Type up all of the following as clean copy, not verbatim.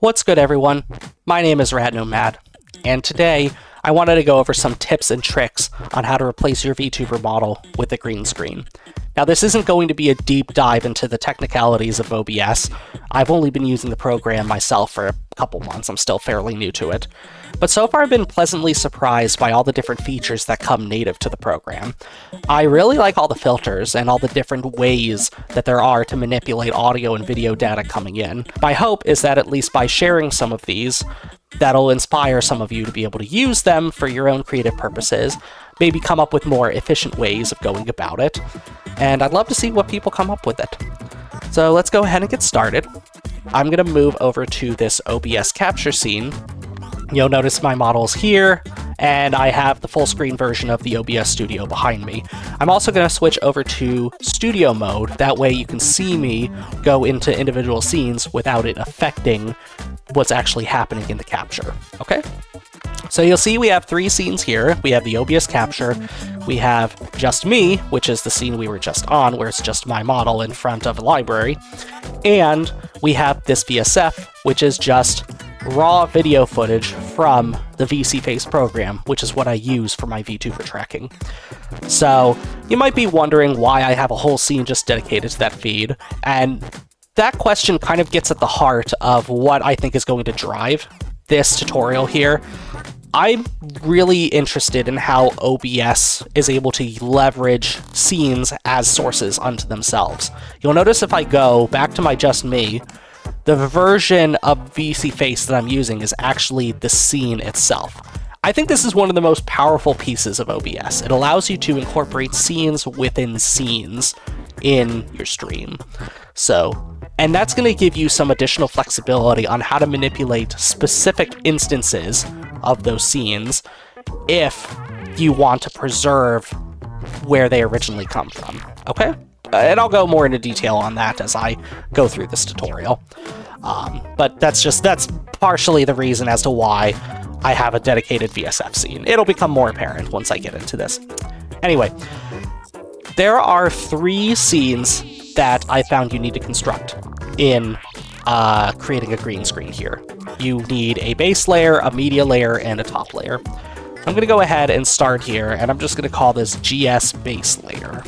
What's good, everyone? My name is RadNomad, and today I wanted to go over some tips and tricks on how to replace your VTuber model with a green screen. Now, this isn't going to be a deep dive into the technicalities of OBS. I've only been using the program myself for a couple months. I'm still fairly new to it. But so far, I've been pleasantly surprised by all the different features that come native to the program. I really like all the filters and all the different ways that there are to manipulate audio and video data coming in. My hope is that at least by sharing some of these, that'll inspire some of you to be able to use them for your own creative purposes, maybe come up with more efficient ways of going about it, and I'd love to see what people come up with it. So let's go ahead and get started. I'm going to move over to this OBS capture scene. You'll notice my model's here, and I have the full screen version of the OBS Studio behind me. I'm also going to switch over to Studio mode, that way you can see me go into individual scenes without it affecting what's actually happening in the capture, okay? So you'll see we have three scenes here. We have the OBS capture, we have just me, which is the scene we were just on, where it's just my model in front of a library, and we have this VSF, which is just raw video footage from the VSeeFace program, which is what I use for my VTuber tracking. So you might be wondering why I have a whole scene just dedicated to that feed, and that question kind of gets at the heart of what I think is going to drive this tutorial here. I'm really interested in how OBS is able to leverage scenes as sources unto themselves. You'll notice if I go back to my just me, the version of VSeeFace that I'm using is actually the scene itself. I think this is one of the most powerful pieces of OBS. It allows you to incorporate scenes within scenes in your stream. And that's going to give you some additional flexibility on how to manipulate specific instances of those scenes if you want to preserve where they originally come from, okay? And I'll go more into detail on that as I go through this tutorial. But that's partially the reason as to why I have a dedicated VSF scene. It'll become more apparent once I get into this. Anyway, there are three scenes that I found you need to construct in creating a green screen here. You need a base layer, a media layer, and a top layer. I'm going to go ahead and start here, and I'm just going to call this GS base layer.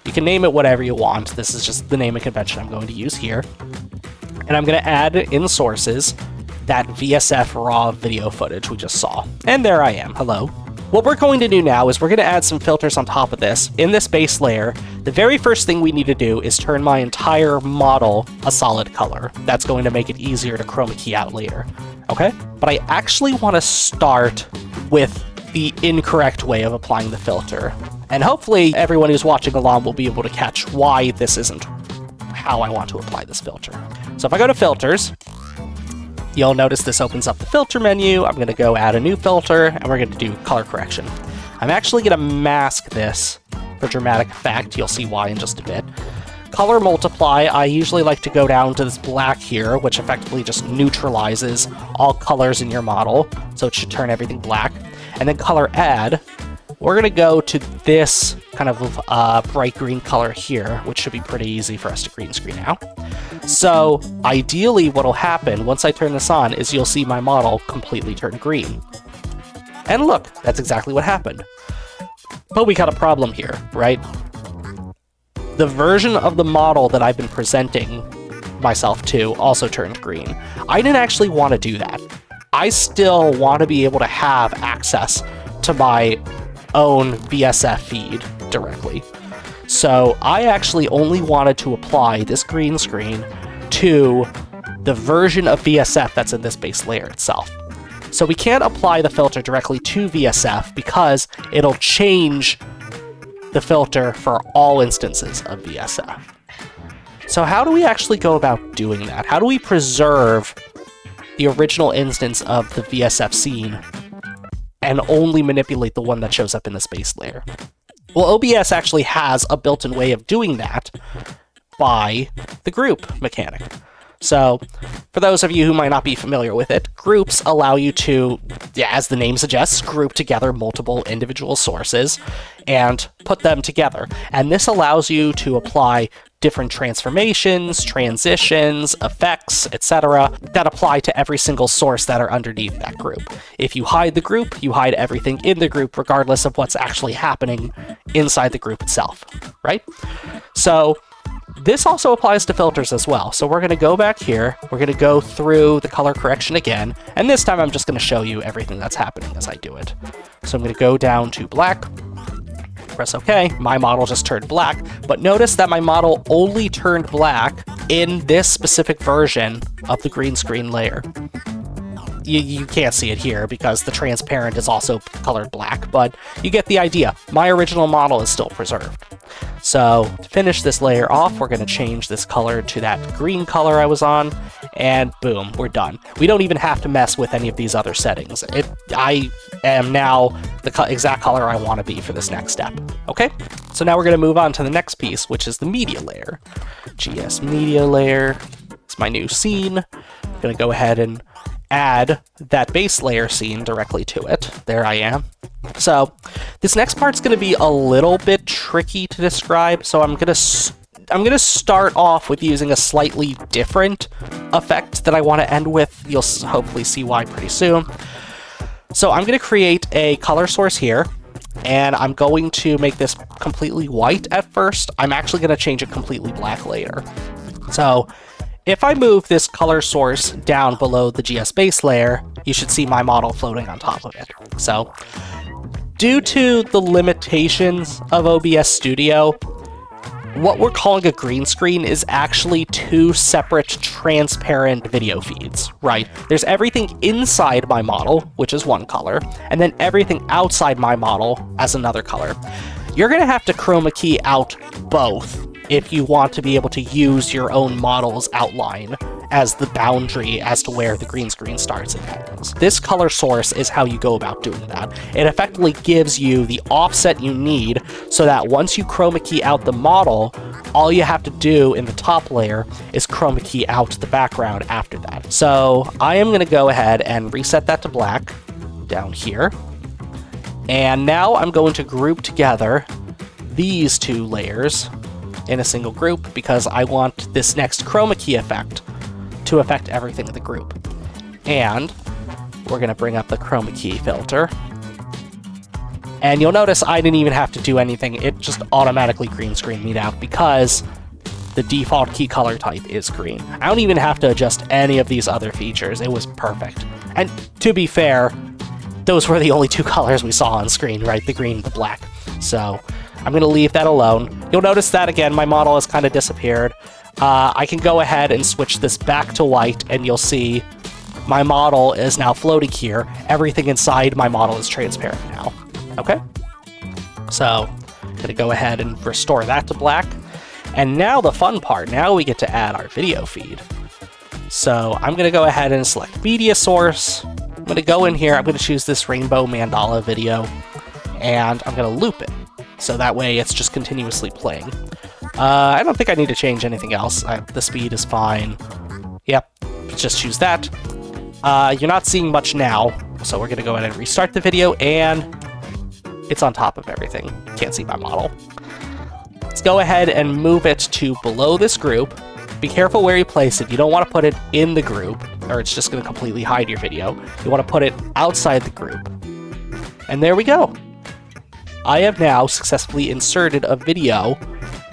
You can name it whatever you want. This is just the naming convention I'm going to use here. And I'm going to add in sources that VSF raw video footage we just saw. And there I am. Hello. What we're going to do now is we're going to add some filters on top of this. In this base layer, the very first thing we need to do is turn my entire model a solid color. That's going to make it easier to chroma key out later, okay? But I actually want to start with the incorrect way of applying the filter. And hopefully everyone who's watching along will be able to catch why this isn't how I want to apply this filter. So if I go to filters, you'll notice this opens up the filter menu. I'm going to go add a new filter, and we're going to do color correction. I'm actually going to mask this for dramatic effect. You'll see why in just a bit. Color multiply, I usually like to go down to this black here, which effectively just neutralizes all colors in your model, so it should turn everything black. And then color add, we're going to go to this kind of bright green color here, which should be pretty easy for us to green screen out. So ideally what'll happen once I turn this on is you'll see my model completely turn green. And look, that's exactly what happened. But we got a problem here, right? The version of the model that I've been presenting myself to also turned green. I didn't actually want to do that. I still want to be able to have access to my own VSF feed directly. So I actually only wanted to apply this green screen to the version of VSF that's in this base layer itself. So we can't apply the filter directly to VSF because it'll change the filter for all instances of VSF. So how do we actually go about doing that? How do we preserve the original instance of the VSF scene and only manipulate the one that shows up in the base layer? Well, OBS actually has a built-in way of doing that by the group mechanic. So, for those of you who might not be familiar with it, groups allow you to, as the name suggests, group together multiple individual sources and put them together. And this allows you to apply different transformations, transitions, effects, etc. that apply to every single source that are underneath that group. If you hide the group, you hide everything in the group, regardless of what's actually happening inside the group itself, right? So this also applies to filters as well. So we're going to go back here, we're going to go through the color correction again, and this time I'm just going to show you everything that's happening as I do it. So I'm going to go down to black, press OK, my model just turned black, but notice that my model only turned black in this specific version of the green screen layer. You can't see it here because the transparent is also colored black, but you get the idea. My original model is still preserved. So to finish this layer off, we're going to change this color to that green color I was on, and boom, we're done. We don't even have to mess with any of these other settings. I am now the exact color I want to be for this next step. Okay, so now we're going to move on to the next piece, which is the media layer. GS media layer. It's my new scene. I'm going to go ahead and add that base layer scene directly to it. There I am. So this next part's going to be a little bit tricky to describe, so I'm going to start off with using a slightly different effect that I want to end with. You'll hopefully see why pretty soon. So I'm going to create a color source here, and I'm going to make this completely white at first. I'm actually going to change it completely black later. So if I move this color source down below the GS base layer, you should see my model floating on top of it. So due to the limitations of OBS Studio, what we're calling a green screen is actually two separate transparent video feeds, right? There's everything inside my model, which is one color, and then everything outside my model as another color. You're going to have to chroma key out both if you want to be able to use your own model's outline as the boundary as to where the green screen starts and ends. This color source is how you go about doing that. It effectively gives you the offset you need so that once you chroma key out the model, all you have to do in the top layer is chroma key out the background after that. So I am going to go ahead and reset that to black down here. And now I'm going to group together these two layers in a single group because I want this next chroma key effect to affect everything in the group. And we're going to bring up the chroma key filter. And you'll notice I didn't even have to do anything. It just automatically green screened me out because the default key color type is green. I don't even have to adjust any of these other features. It was perfect. And to be fair, those were the only two colors we saw on screen, right? The green and the black. So I'm going to leave that alone. You'll notice that, again, my model has kind of disappeared. I can go ahead and switch this back to white, and you'll see my model is now floating here. Everything inside my model is transparent now. Okay? So I'm going to go ahead and restore that to black. And now the fun part. Now we get to add our video feed. So I'm going to go ahead and select media source. I'm going to go in here. I'm going to choose this rainbow mandala video, and I'm going to loop it. So that way it's just continuously playing. I don't think I need to change anything else. The speed is fine. Yep, just choose that. You're not seeing much now, so we're going to go ahead and restart the video, and it's on top of everything. Can't see my model. Let's go ahead and move it to below this group. Be careful where you place it. You don't want to put it in the group, or it's just going to completely hide your video. You want to put it outside the group. And there we go. I have now successfully inserted a video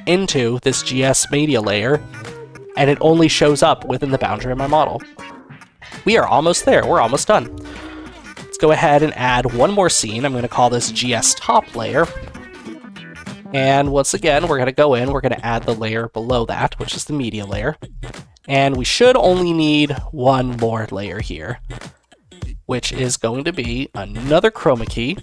into this GS media layer, and it only shows up within the boundary of my model. We are almost there. We're almost done. Let's go ahead and add one more scene. I'm going to call this GS top layer. And once again, we're going to go in, we're going to add the layer below that, which is the media layer. And we should only need one more layer here, which is going to be another chroma key.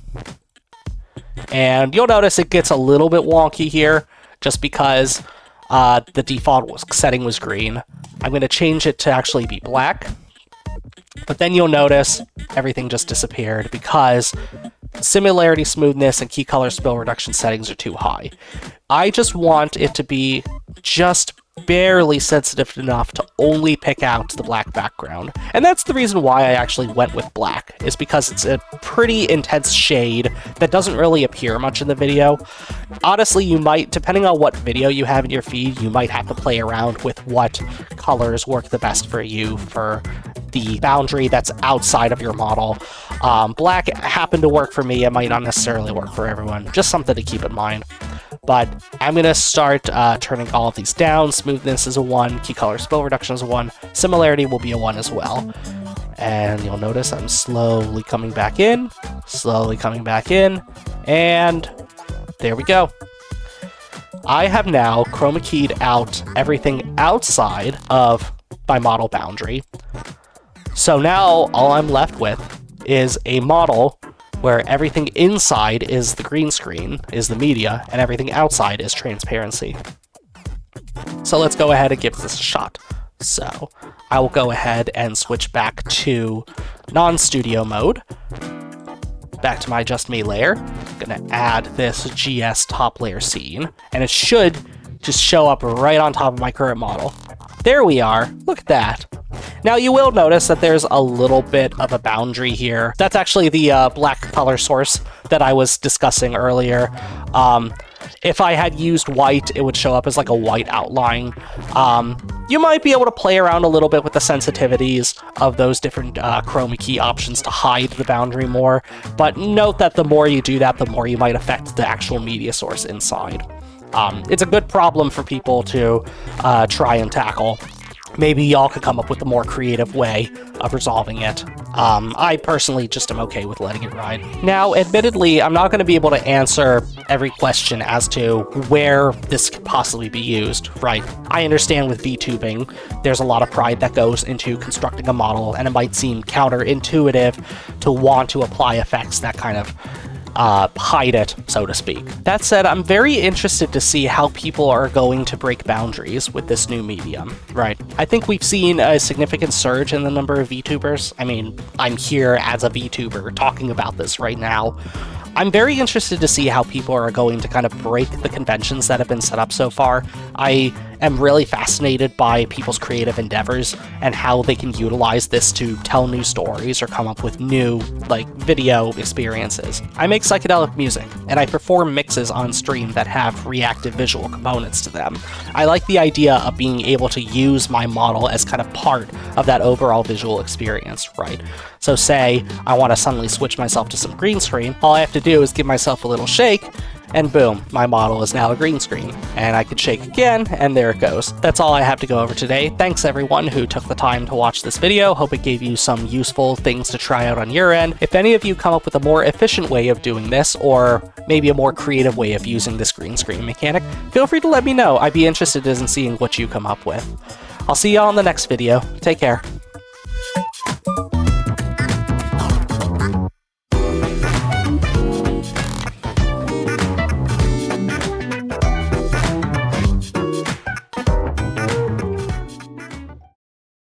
And you'll notice it gets a little bit wonky here, just because the default setting was green. I'm going to change it to actually be black. But then you'll notice everything just disappeared because similarity, smoothness, and key color spill reduction settings are too high. I just want it to be just barely sensitive enough to only pick out the black background. And that's the reason why I actually went with black, is because it's a pretty intense shade that doesn't really appear much in the video. Honestly, you might, depending on what video you have in your feed, you might have to play around with what colors work the best for you for the boundary that's outside of your model. Black happened to work for me. It might not necessarily work for everyone. Just something to keep in mind. But I'm going to start turning all of these down. Smoothness is a 1. Key color spill reduction is a 1. Similarity will be a 1 as well. And you'll notice I'm slowly coming back in. Slowly coming back in. And there we go. I have now chroma keyed out everything outside of my model boundary. So now all I'm left with is a model where everything inside is the green screen, is the media, and everything outside is transparency. So let's go ahead and give this a shot. So I will go ahead and switch back to non-studio mode, back to my Just Me layer. I'm gonna add this GS top layer scene, and it should just show up right on top of my current model. There we are, look at that. Now you will notice that there's a little bit of a boundary here. That's actually the black color source that I was discussing earlier. If I had used white, it would show up as like a white outline. You might be able to play around a little bit with the sensitivities of those different chroma key options to hide the boundary more, but note that the more you do that, the more you might affect the actual media source inside. It's a good problem for people to try and tackle. Maybe y'all could come up with a more creative way of resolving it. I personally just am okay with letting it ride. Now, admittedly, I'm not going to be able to answer every question as to where this could possibly be used, right? I understand with VTubing, there's a lot of pride that goes into constructing a model, and it might seem counterintuitive to want to apply effects that kind of hide it, so to speak. That said, I'm very interested to see how people are going to break boundaries with this new medium, right? I think we've seen a significant surge in the number of VTubers. I mean, I'm here as a VTuber talking about this right now. I'm very interested to see how people are going to kind of break the conventions that have been set up so far. I am really fascinated by people's creative endeavors and how they can utilize this to tell new stories or come up with new, like, video experiences. I make psychedelic music, and I perform mixes on stream that have reactive visual components to them. I like the idea of being able to use my model as kind of part of that overall visual experience, right? So say I want to suddenly switch myself to some green screen, all I have to do is give myself a little shake, and boom, my model is now a green screen. And I could shake again, and there it goes. That's all I have to go over today. Thanks everyone who took the time to watch this video. Hope it gave you some useful things to try out on your end. If any of you come up with a more efficient way of doing this, or maybe a more creative way of using this green screen mechanic, feel free to let me know. I'd be interested in seeing what you come up with. I'll see y'all in the next video. Take care.